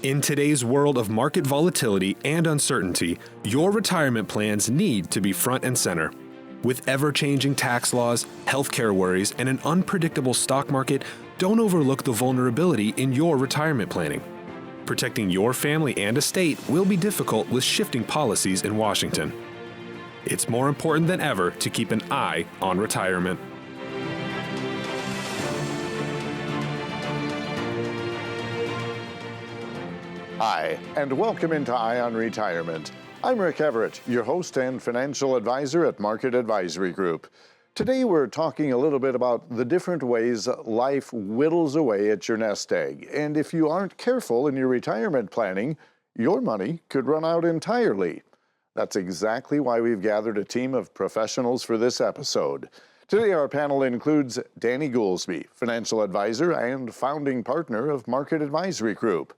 In today's world of market volatility and uncertainty, your retirement plans need to be front and center. With ever-changing tax laws, healthcare worries, and an unpredictable stock market, don't overlook the vulnerability in your retirement planning. Protecting your family and estate will be difficult with shifting policies in Washington. It's more important than ever to keep an eye on retirement. Hi, and welcome into Eye on Retirement. I'm Rick Everett, your host and financial advisor at Market Advisory Group. Today we're talking a little bit about the different ways life whittles away at your nest egg. And if you aren't careful in your retirement planning, your money could run out entirely. That's exactly why we've gathered a team of professionals for this episode. Today our panel includes Danny Goolsby, financial advisor and founding partner of Market Advisory Group.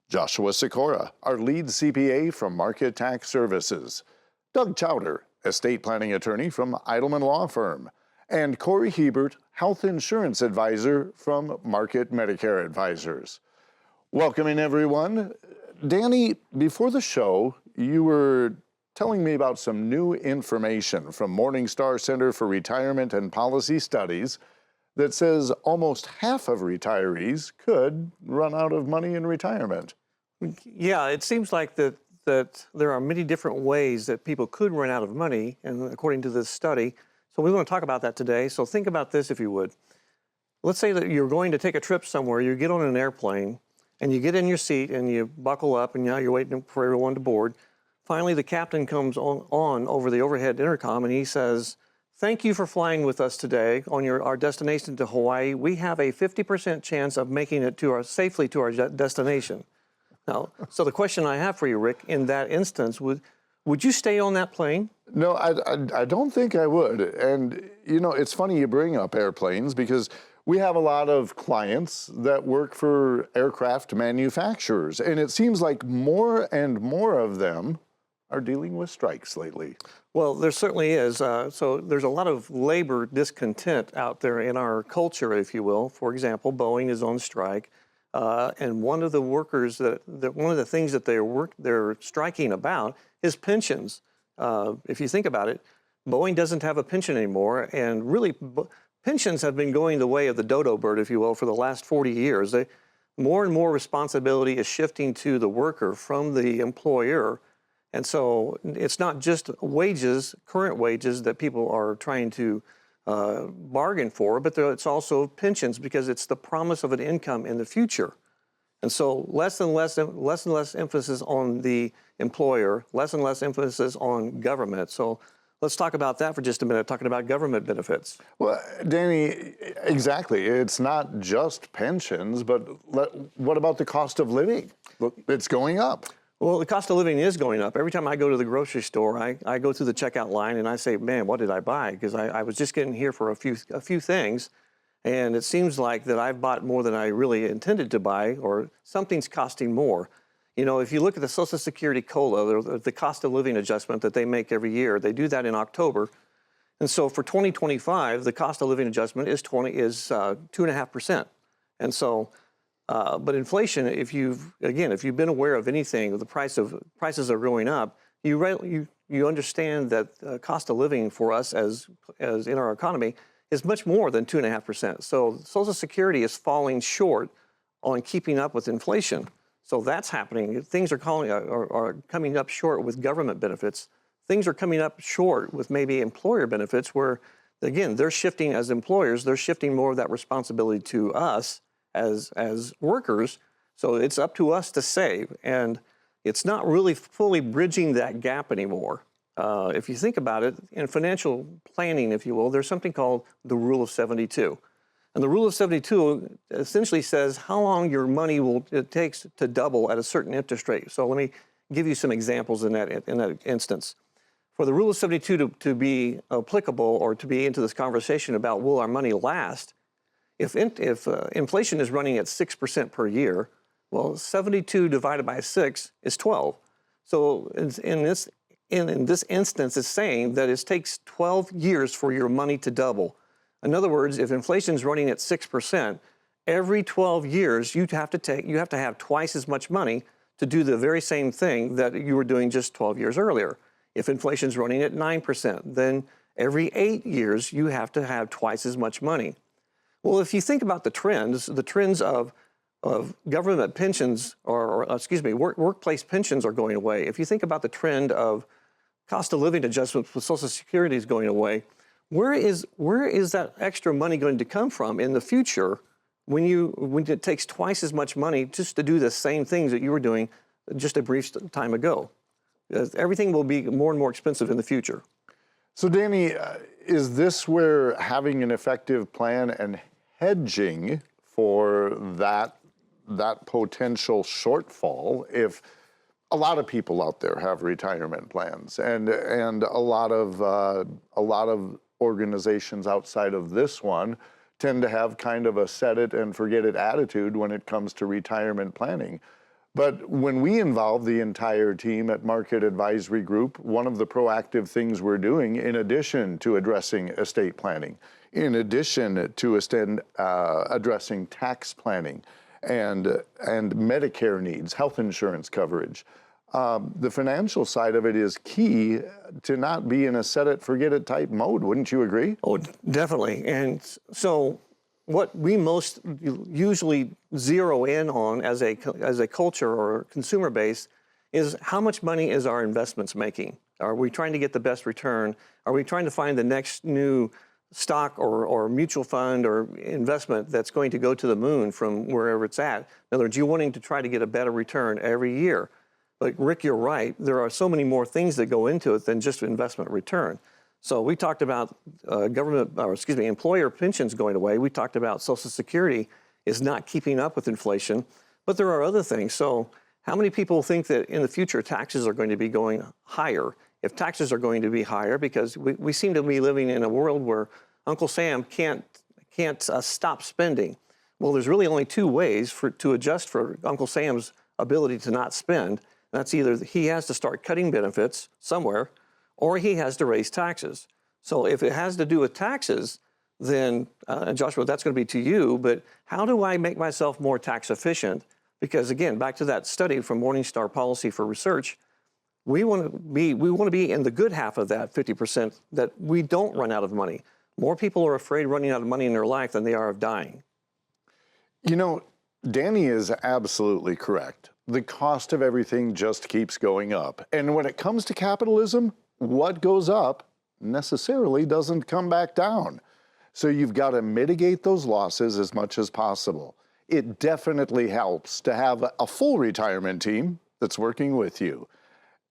Joshua Sikora, our lead CPA from Market Tax Services. Doug Chowder, estate planning attorney from Eidelman Law Firm. And Corey Hebert, health insurance advisor from Market Medicare Advisors. Welcoming everyone. Danny, before the show, you were telling me about some new information from Morningstar Center for Retirement and Policy Studies that says almost half of retirees could run out of money in retirement. Yeah, it seems like that there are many different ways that people could run out of money, and according to this study. So we want to talk about that today. So think about this, if you would. Let's say that you're going to take a trip somewhere, you get on an airplane, and you get in your seat, and you buckle up, and now you're waiting for everyone to board. Finally, the captain comes on over the overhead intercom, and he says, "Thank you for flying with us today on our destination to Hawaii. We have a 50% chance of making it safely to our destination." Now, so the question I have for you, Rick, in that instance, would you stay on that plane? No, I don't think I would. And, you know, it's funny you bring up airplanes because we have a lot of clients that work for aircraft manufacturers. And it seems like more and more of them are dealing with strikes lately. Well, there certainly is. So there's a lot of labor discontent out there in our culture, if you will. For example, Boeing is on strike. And one of the workers one of the things that they're striking about is pensions. If you think about it, Boeing doesn't have a pension anymore. And really, pensions have been going the way of the dodo bird, if you will, for the last 40 years. More and more responsibility is shifting to the worker from the employer. And so it's not just wages, current wages, that people are trying to bargain for, but it's also pensions, because it's the promise of an income in the future. And so less and less emphasis on the employer, less and less emphasis on government. So let's talk about that for just a minute, talking about government benefits. Well, Danny, exactly. It's not just pensions, but what about the cost of living? It's going up. Well, the cost of living is going up. Every time I go to the grocery store, I go through the checkout line and I say, man, what did I buy? Because I was just getting here for a few things, and it seems like that I've bought more than I really intended to buy, or something's costing more. You know, if you look at the Social Security COLA, the cost of living adjustment that they make every year, they do that in October. And so for 2025, the cost of living adjustment is 2.5%. And so but inflation, if you've been aware of anything, the prices are going up, you understand that cost of living for us as in our economy is much more than 2.5%. So Social Security is falling short on keeping up with inflation. So that's happening. Things are coming up short with government benefits. Things are coming up short with maybe employer benefits, where, again, they're shifting as employers, they're shifting more of that responsibility to us as workers. So it's up to us to save, and it's not really fully bridging that gap anymore. If you think about it, in financial planning, if you will, there's something called the Rule of 72. And the Rule of 72 essentially says how long your money it takes to double at a certain interest rate. So let me give you some examples in that instance. For the Rule of 72 to be applicable, or to be into this conversation about will our money last, if inflation is running at 6% per year, well, 72 divided by 6 is 12. So in this instance, it's saying that it takes 12 years for your money to double. In other words, if inflation is running at 6%, every 12 years, you have to have twice as much money to do the very same thing that you were doing just 12 years earlier. If inflation's running at 9%, then every 8 years, you have to have twice as much money. Well, if you think about the trends of government pensions, workplace pensions are going away. If you think about the trend of cost of living adjustment for Social Security is going away, where is that extra money going to come from in the future when it takes twice as much money just to do the same things that you were doing just a brief time ago? Everything will be more and more expensive in the future. So Danny, is this where having an effective plan and hedging for that potential shortfall, if a lot of people out there have retirement plans, and a lot of organizations outside of this one tend to have kind of a set it and forget it attitude when it comes to retirement planning. But when we involve the entire team at Market Advisory Group, one of the proactive things we're doing, in addition to addressing estate planning, in addition to addressing tax planning and Medicare needs, health insurance coverage, the financial side of it is key to not be in a set it, forget it type mode. Wouldn't you agree? Oh, definitely. And so what we most usually zero in on as a culture or consumer base is how much money is our investments making? Are we trying to get the best return? Are we trying to find the next new stock or mutual fund or investment that's going to go to the moon from wherever it's at? In other words, you're wanting to try to get a better return every year. But Rick, you're right. There are so many more things that go into it than just investment return. So we talked about employer pensions going away. We talked about Social Security is not keeping up with inflation, but there are other things. So how many people think that in the future taxes are going to be going higher? If taxes are going to be higher, because we seem to be living in a world where Uncle Sam can't stop spending. Well, there's really only two ways to adjust for Uncle Sam's ability to not spend. That's either he has to start cutting benefits somewhere, or he has to raise taxes. So if it has to do with taxes, then, and Joshua, that's going to be to you, but how do I make myself more tax efficient? Because again, back to that study from Morningstar Policy for Research, we want to be in the good half of that 50% that we don't run out of money. More people are afraid of running out of money in their life than they are of dying. You know, Danny is absolutely correct. The cost of everything just keeps going up. And when it comes to capitalism, what goes up necessarily doesn't come back down. So you've got to mitigate those losses as much as possible. It definitely helps to have a full retirement team that's working with you.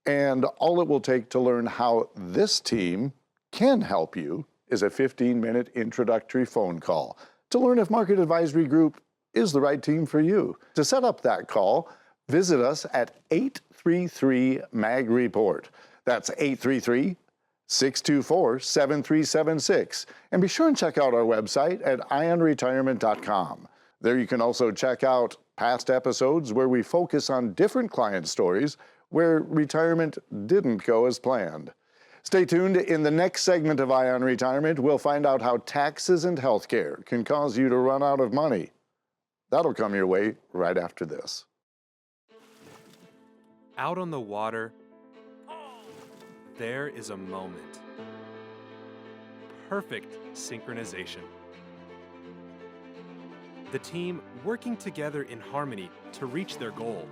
And all it will take to learn how this team can help you is a 15-minute introductory phone call to learn if Market Advisory Group is the right team for you. To set up that call, visit us at 833-MAG-REPORT. That's 833-624-7376. And be sure and check out our website at ionretirement.com. There you can also check out past episodes where we focus on different client stories where retirement didn't go as planned. Stay tuned. In the next segment of Ion Retirement, we'll find out how taxes and healthcare can cause you to run out of money. That'll come your way right after this. Out on the water, there is a moment. Perfect synchronization. The team working together in harmony to reach their goal.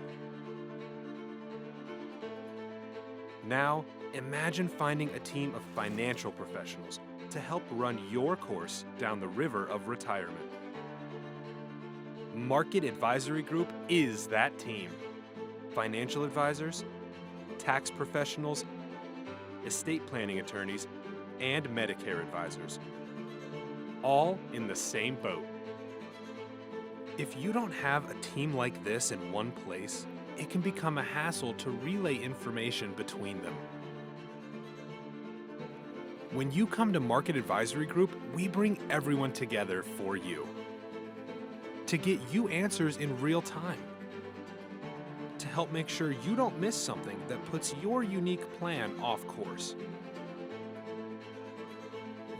Now, imagine finding a team of financial professionals to help run your course down the river of retirement. Market Advisory Group is that team. Financial advisors, tax professionals, estate planning attorneys, and Medicare advisors. All in the same boat. If you don't have a team like this in one place, it can become a hassle to relay information between them. When you come to Market Advisory Group, we bring everyone together for you. To get you answers in real time. To help make sure you don't miss something that puts your unique plan off course.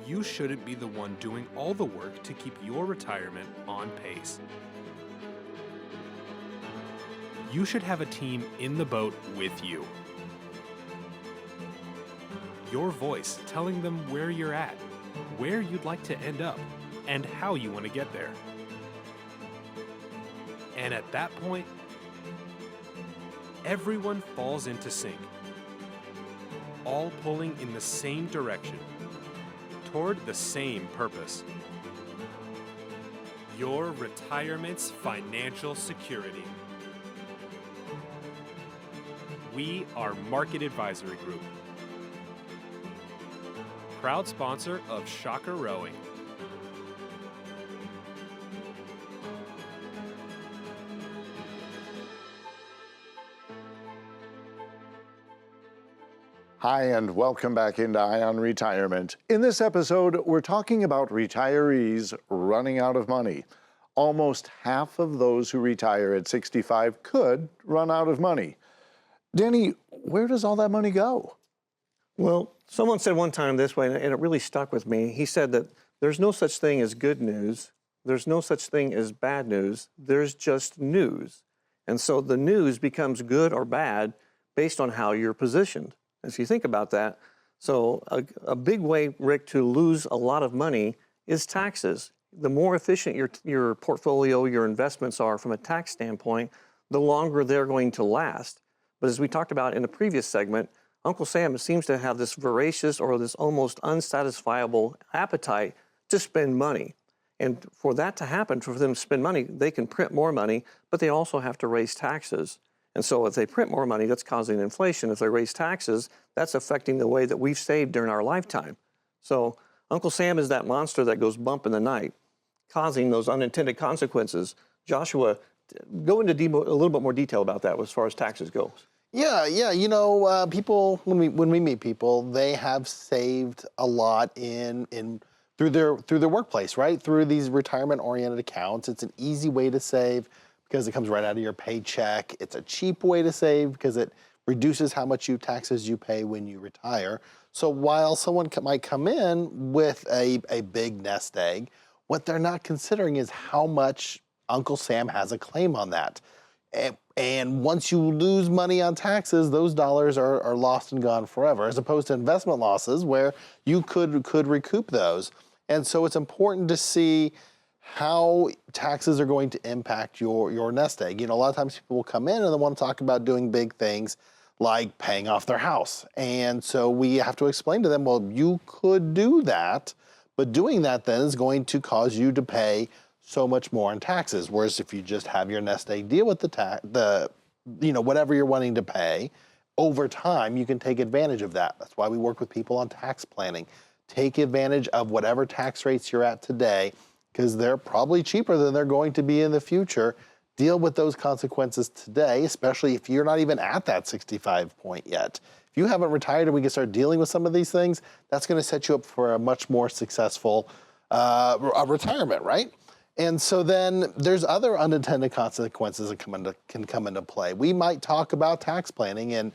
you shouldn't be the one doing all the work to keep your retirement on pace. You should have a team in the boat with you. Your voice telling them where you're at, where you'd like to end up, and how you want to get there. And at that point, everyone falls into sync, all pulling in the same direction, toward the same purpose. Your retirement's financial security. We are Market Advisory Group, proud sponsor of Shocker Rowing. Hi, and welcome back into Eye on Retirement. In this episode, we're talking about retirees running out of money. Almost half of those who retire at 65 could run out of money. Danny, where does all that money go? Well, someone said one time this way, and it really stuck with me. He said that there's no such thing as good news. There's no such thing as bad news. There's just news. And so the news becomes good or bad based on how you're positioned. As you think about that, so a big way, Rick, to lose a lot of money is taxes. The more efficient your portfolio, your investments are from a tax standpoint, the longer they're going to last. But as we talked about in the previous segment, Uncle Sam seems to have this voracious or this almost unsatisfiable appetite to spend money. And for that to happen, for them to spend money, they can print more money, but they also have to raise taxes. And so if they print more money, that's causing inflation. If they raise taxes, that's affecting the way that we've saved during our lifetime. So Uncle Sam is that monster that goes bump in the night, causing those unintended consequences. Joshua, go into a little bit more detail about that as far as taxes go. Yeah. You know, people, when we meet people, they have saved a lot through their workplace, right? Through these retirement-oriented accounts. It's an easy way to save because it comes right out of your paycheck. It's a cheap way to save because it reduces how much taxes you pay when you retire. So while someone might come in with a big nest egg, what they're not considering is how much Uncle Sam has a claim on that. And once you lose money on taxes, those dollars are lost and gone forever, as opposed to investment losses where you could recoup those. And so it's important to see how taxes are going to impact your nest egg. You know, a lot of times people will come in and they want to talk about doing big things like paying off their house. And so we have to explain to them, well, you could do that, but doing that then is going to cause you to pay so much more in taxes. Whereas if you just have your nest egg deal with whatever you're wanting to pay, over time you can take advantage of that. That's why we work with people on tax planning. Take advantage of whatever tax rates you're at today, because they're probably cheaper than they're going to be in the future. Deal with those consequences today, especially if you're not even at that 65 point yet. If you haven't retired and we can start dealing with some of these things, that's going to set you up for a much more successful retirement, right? And so then there's other unintended consequences that can come into play. We might talk about tax planning and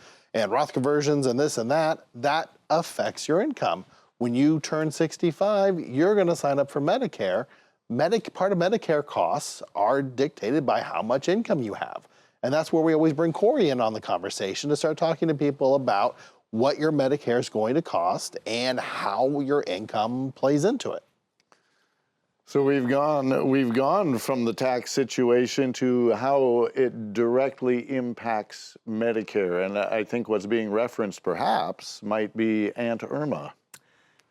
Roth conversions and this and that. That affects your income. When you turn 65, you're going to sign up for Medicare. Part of Medicare costs are dictated by how much income you have. And that's where we always bring Corey in on the conversation to start talking to people about what your Medicare is going to cost and how your income plays into it. So we've gone from the tax situation to how it directly impacts Medicare. And I think what's being referenced perhaps might be Aunt Irma.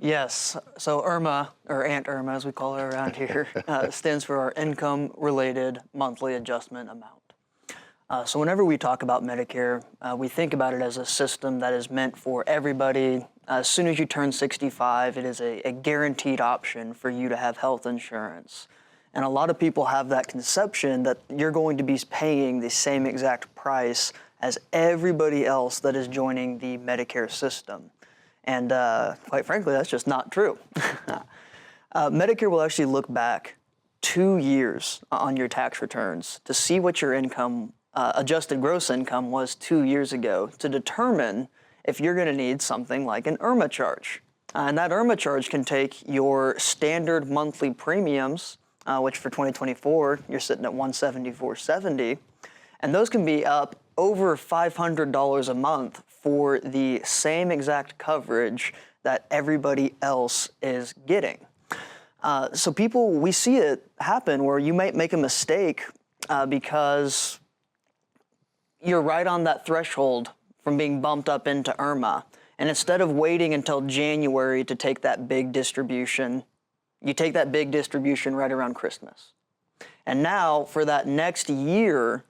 Yes, so IRMA, or Aunt Irma as we call her around here, stands for our income-related monthly adjustment amount. So whenever we talk about Medicare, we think about it as a system that is meant for everybody. As soon as you turn 65, it is a guaranteed option for you to have health insurance. And a lot of people have that conception that you're going to be paying the same exact price as everybody else that is joining the Medicare system. And quite frankly, that's just not true. Medicare will actually look back 2 years on your tax returns to see what your income, adjusted gross income was 2 years ago to determine if you're going to need something like an IRMA charge. And that IRMA charge can take your standard monthly premiums, which for 2024, you're sitting at $174.70, and those can be up over $500 a month for the same exact coverage that everybody else is getting. So people, we see it happen where you might make a mistake because you're right on that threshold from being bumped up into IRMA. And instead of waiting until January to take that big distribution, you take that big distribution right around Christmas. And now for that next year,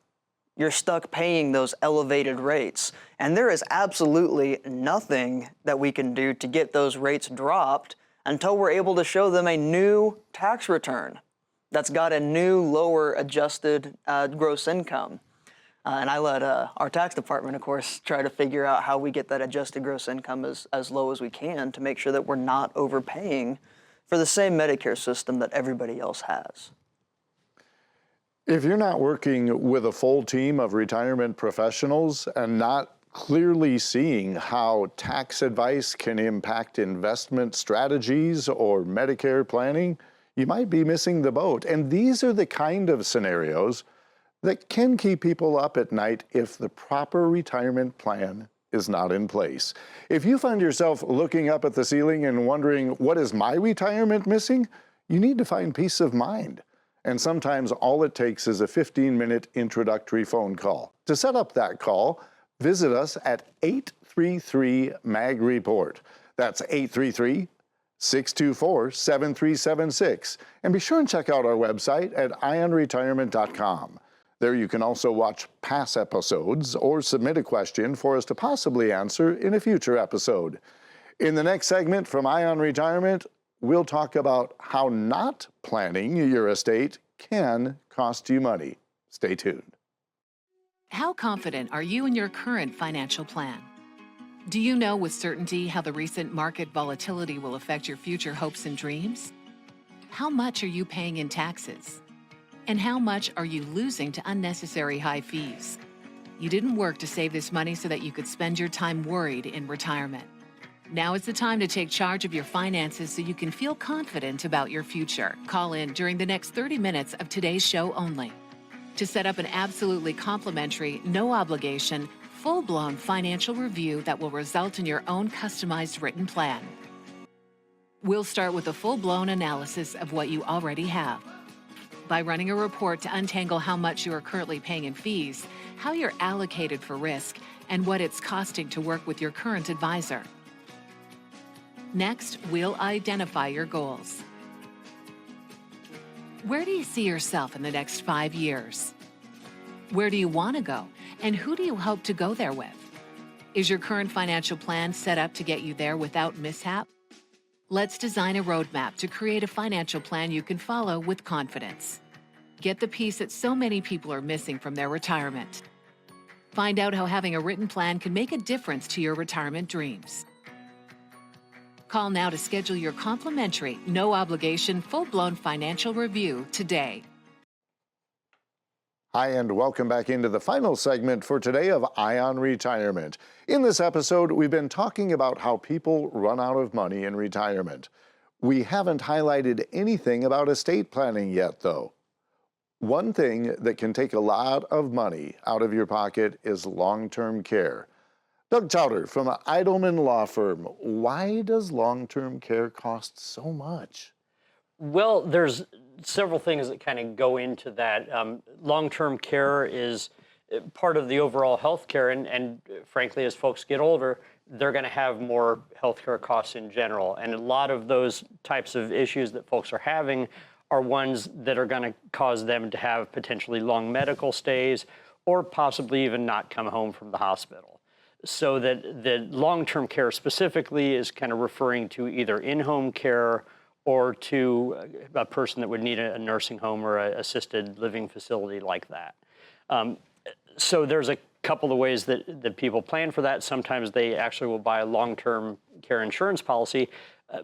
you're stuck paying those elevated rates. And there is absolutely nothing that we can do to get those rates dropped until we're able to show them a new tax return that's got a new lower adjusted gross income. And I let our tax department, of course, try to figure out how we get that adjusted gross income as low as we can to make sure that we're not overpaying for the same Medicare system that everybody else has. If you're not working with a full team of retirement professionals and not clearly seeing how tax advice can impact investment strategies or Medicare planning, you might be missing the boat. And these are the kind of scenarios that can keep people up at night if the proper retirement plan is not in place. If you find yourself looking up at the ceiling and wondering, what is my retirement missing? You need to find peace of mind. And sometimes all it takes is a 15-minute introductory phone call. To set up that call, visit us at 833-MAG-REPORT. That's 833-624-7376. And be sure and check out our website at ionretirement.com. There you can also watch past episodes or submit a question for us to possibly answer in a future episode. In the next segment from Ion Retirement, we'll talk about how not planning your estate can cost you money. Stay tuned. How confident are you in your current financial plan? Do you know with certainty how the recent market volatility will affect your future hopes and dreams? How much are you paying in taxes? And how much are you losing to unnecessary high fees? You didn't work to save this money so that you could spend your time worried in retirement. Now is the time to take charge of your finances so you can feel confident about your future. Call in during the next 30 minutes of today's show only to set up an absolutely complimentary, no obligation, full-blown financial review that will result in your own customized written plan. We'll start with a full-blown analysis of what you already have by running a report to untangle how much you are currently paying in fees, how you're allocated for risk, and what it's costing to work with your current advisor. Next, we'll identify your goals. Where do you see yourself in the next 5 years? Where do you want to go, and who do you hope to go there with? Is your current financial plan set up to get you there without mishap? Let's design a roadmap to create a financial plan you can follow with confidence. Get the piece that so many people are missing from their retirement. Find out how having a written plan can make a difference to your retirement dreams. Call now to schedule your complimentary, no-obligation, full-blown financial review today. Hi, and welcome back into the final segment for today of Ion Retirement. In this episode, we've been talking about how people run out of money in retirement. We haven't highlighted anything about estate planning yet, though. One thing that can take a lot of money out of your pocket is long-term care. Doug Chowder from Eidelman Law Firm. Why does long-term care cost so much? Well, there's several things that kind of go into that. Long-term care is part of the overall health care, and frankly, as folks get older, they're going to have more healthcare costs in general. And a lot of those types of issues that folks are having are ones that are going to cause them to have potentially long medical stays or possibly even not come home from the hospital. So that the long-term care specifically is kind of referring to either in-home care or to a person that would need a nursing home or an assisted living facility like that. So there's a couple of ways that people plan for that. Sometimes they actually will buy a long-term care insurance policy,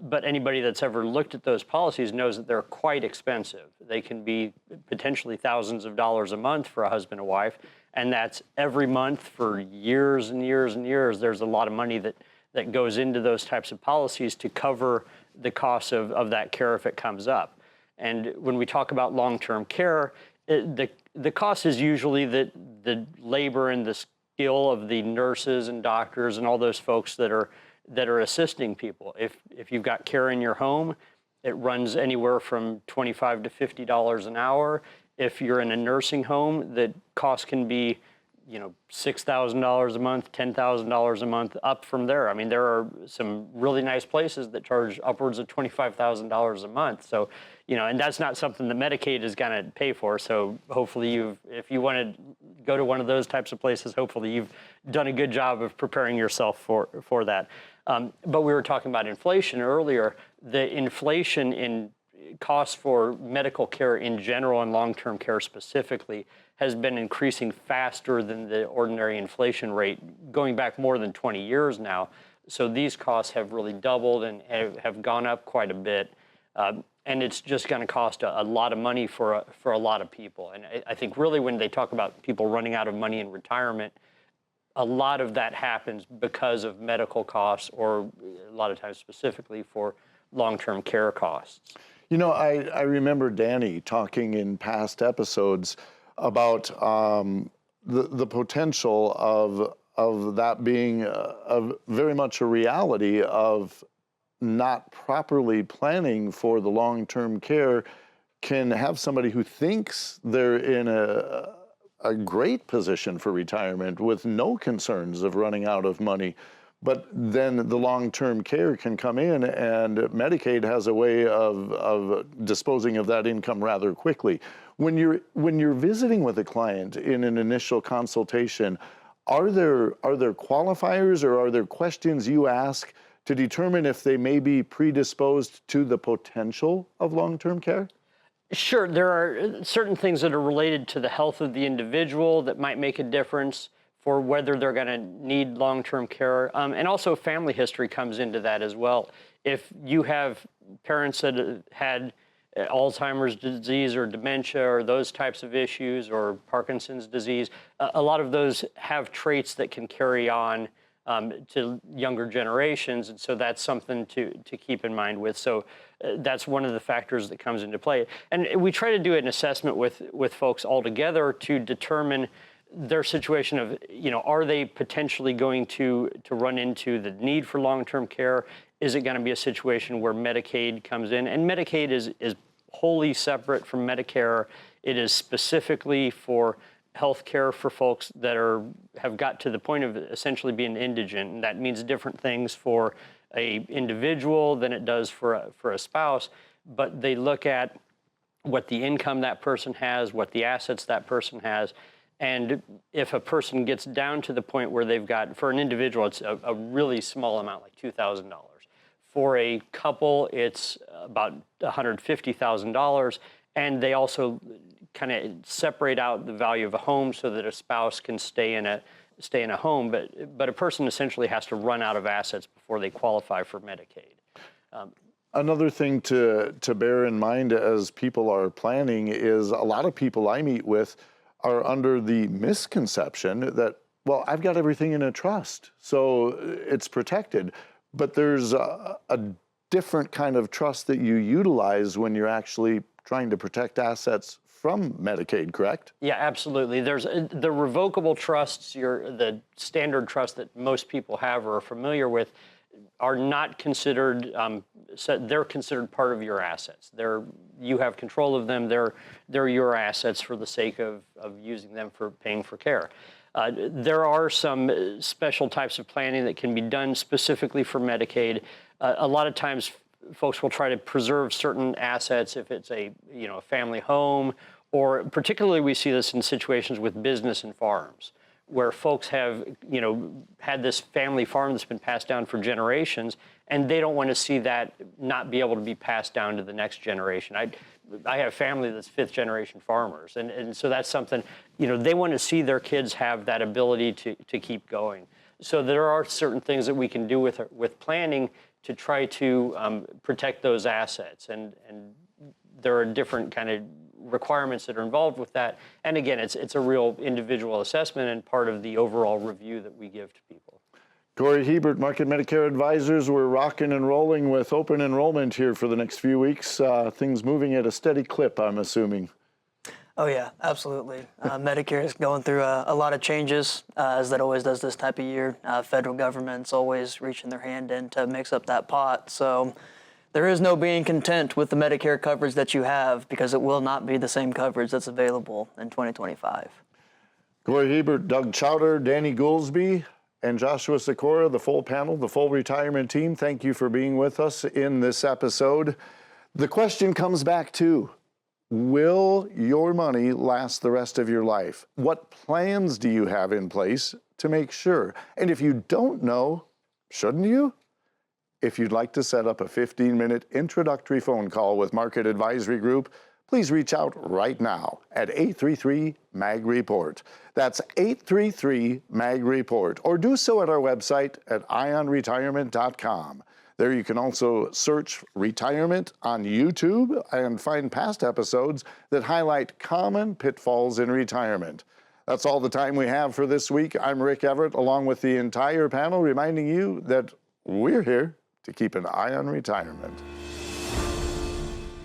but anybody that's ever looked at those policies knows that they're quite expensive. They can be potentially thousands of dollars a month for a husband and wife, and that's every month for years and years and years. There's a lot of money that that goes into those types of policies to cover the cost of that care if it comes up. And when we talk about long-term care, the cost is usually the labor and the skill of the nurses and doctors and all those folks that are assisting people. If you've got care in your home, it runs anywhere from $25 to $50 an hour. If you're in a nursing home, the cost can be, $6,000 a month, $10,000 a month, up from there. I mean, there are some really nice places that charge upwards of $25,000 a month. So, and that's not something that Medicaid is going to pay for. So hopefully if you want to go to one of those types of places, hopefully you've done a good job of preparing yourself for that. But we were talking about inflation earlier. The inflation in costs for medical care in general and long-term care specifically has been increasing faster than the ordinary inflation rate going back more than 20 years now. So these costs have really doubled and have gone up quite a bit. And it's just going to cost a lot of money for a lot of people. And I think really when they talk about people running out of money in retirement, a lot of that happens because of medical costs, or a lot of times specifically for long-term care costs. I remember Danny talking in past episodes about the potential of that being very much a reality of not properly planning for the long-term care can have somebody who thinks they're in a great position for retirement with no concerns of running out of money. But then the long-term care can come in, and Medicaid has a way of disposing of that income rather quickly. When you're visiting with a client in an initial consultation, are there qualifiers or are there questions you ask to determine if they may be predisposed to the potential of long-term care? Sure, there are certain things that are related to the health of the individual that might make a difference for whether they're going to need long-term care. And also family history comes into that as well. If you have parents that had Alzheimer's disease or dementia or those types of issues, or Parkinson's disease, a lot of those have traits that can carry on to younger generations. And so that's something to keep in mind with. So that's one of the factors that comes into play. And we try to do an assessment with folks all together to determine their situation of, are they potentially going to run into the need for long-term care? Is it going to be a situation where Medicaid comes in? And Medicaid is wholly separate from Medicare. It is specifically for health care for folks that have got to the point of essentially being indigent. And that means different things for an individual than it does for a spouse. But they look at what the income that person has, what the assets that person has. And if a person gets down to the point where they've got, for an individual, it's a really small amount, like $2,000. For a couple, it's about $150,000. And they also kind of separate out the value of a home so that a spouse can stay in a home. But a person essentially has to run out of assets before they qualify for Medicaid. Another thing to bear in mind as people are planning is a lot of people I meet with are under the misconception that, well, I've got everything in a trust, so it's protected. But there's a different kind of trust that you utilize when you're actually trying to protect assets from Medicaid, correct? Yeah, absolutely. There's the revocable trusts, the standard trust that most people have or are familiar with, are not considered, they're considered part of your assets. You have control of them. They're your assets for the sake of using them for paying for care. There are some special types of planning that can be done specifically for Medicaid. A lot of times folks will try to preserve certain assets if it's a family home, or particularly we see this in situations with business and farms, where folks have, had this family farm that's been passed down for generations, and they don't want to see that not be able to be passed down to the next generation. I have family that's fifth-generation farmers, and so that's something, they want to see their kids have that ability to keep going. So there are certain things that we can do with planning to try to protect those assets, and there are different kind of requirements that are involved with that. And again, it's a real individual assessment and part of the overall review that we give to people. Corey Hebert, Market Medicare Advisors. We're rocking and rolling with open enrollment here for the next few weeks. Things moving at a steady clip, I'm assuming. Oh yeah, absolutely. Medicare is going through a lot of changes, as that always does this type of year. Federal government's always reaching their hand in to mix up that pot. So there is no being content with the Medicare coverage that you have, because it will not be the same coverage that's available in 2025. Corey Hebert, Doug Chowder, Danny Goolsby, and Joshua Sikora, the full panel, the full retirement team, thank you for being with us in this episode. The question comes back to, will your money last the rest of your life? What plans do you have in place to make sure? And if you don't know, shouldn't you? If you'd like to set up a 15-minute introductory phone call with Market Advisory Group, please reach out right now at 833-MAG-REPORT. That's 833-MAG-REPORT, or do so at our website at ionretirement.com. There you can also search retirement on YouTube and find past episodes that highlight common pitfalls in retirement. That's all the time we have for this week. I'm Rick Everett, along with the entire panel, reminding you that we're here to keep an eye on retirement.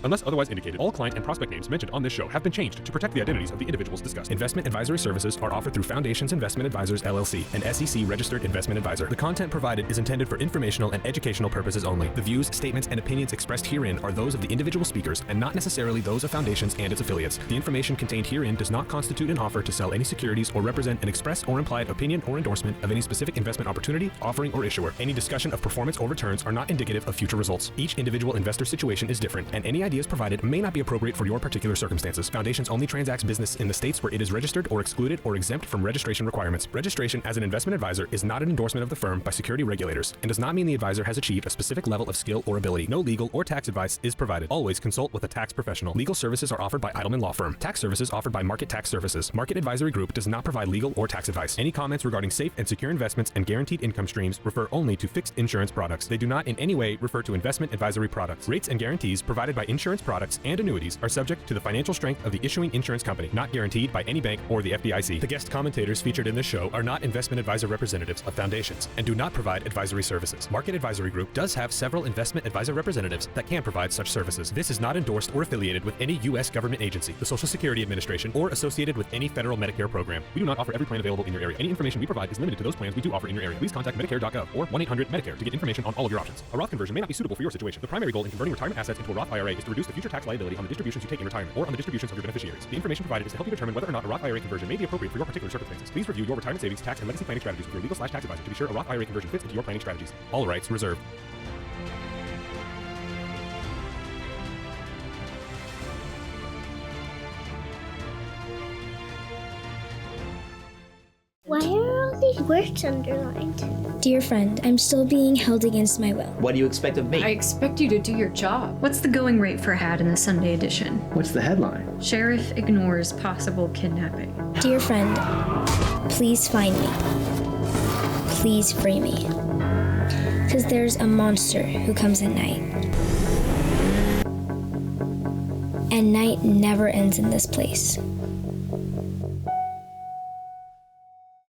Unless otherwise indicated, all client and prospect names mentioned on this show have been changed to protect the identities of the individuals discussed. Investment advisory services are offered through Foundations Investment Advisors LLC, an SEC-registered investment advisor. The content provided is intended for informational and educational purposes only. The views, statements, and opinions expressed herein are those of the individual speakers and not necessarily those of Foundations and its affiliates. The information contained herein does not constitute an offer to sell any securities or represent an express or implied opinion or endorsement of any specific investment opportunity, offering, or issuer. Any discussion of performance or returns are not indicative of future results. Each individual investor situation is different, and any ideas provided may not be appropriate for your particular circumstances. Foundations only transacts business in the states where it is registered or excluded or exempt from registration requirements. Registration as an investment advisor is not an endorsement of the firm by security regulators and does not mean the advisor has achieved a specific level of skill or ability. No legal or tax advice is provided. Always consult with a tax professional. Legal services are offered by Eidelman Law Firm. Tax services offered by Market Tax Services. Market Advisory Group does not provide legal or tax advice. Any comments regarding safe and secure investments and guaranteed income streams refer only to fixed insurance products. They do not in any way refer to investment advisory products. Rates and guarantees provided by insurance products and annuities are subject to the financial strength of the issuing insurance company, not guaranteed by any bank or the FDIC. The guest commentators featured in this show are not investment advisor representatives of Foundations and do not provide advisory services. Market Advisory Group does have several investment advisor representatives that can provide such services. This is not endorsed or affiliated with any U.S. government agency, the Social Security Administration, or associated with any federal Medicare program. We do not offer every plan available in your area. Any information we provide is limited to those plans we do offer in your area. Please contact Medicare.gov or 1-800-MEDICARE to get information on all of your options. A Roth conversion may not be suitable for your situation. The primary goal in converting retirement assets into a Roth IRA is to reduce the future tax liability on the distributions you take in retirement or on the distributions of your beneficiaries. The information provided is to help you determine whether or not a Roth IRA conversion may be appropriate for your particular circumstances. Please review your retirement savings, tax, and legacy planning strategies with your legal/tax advisor to be sure a Roth IRA conversion fits into your planning strategies. All rights reserved. Why are all these words underlined? Dear friend, I'm still being held against my will. What do you expect of me? I expect you to do your job. What's the going rate for ad in the Sunday edition? What's the headline? Sheriff ignores possible kidnapping. Dear friend, please find me. Please free me. Because there's a monster who comes at night. And night never ends in this place.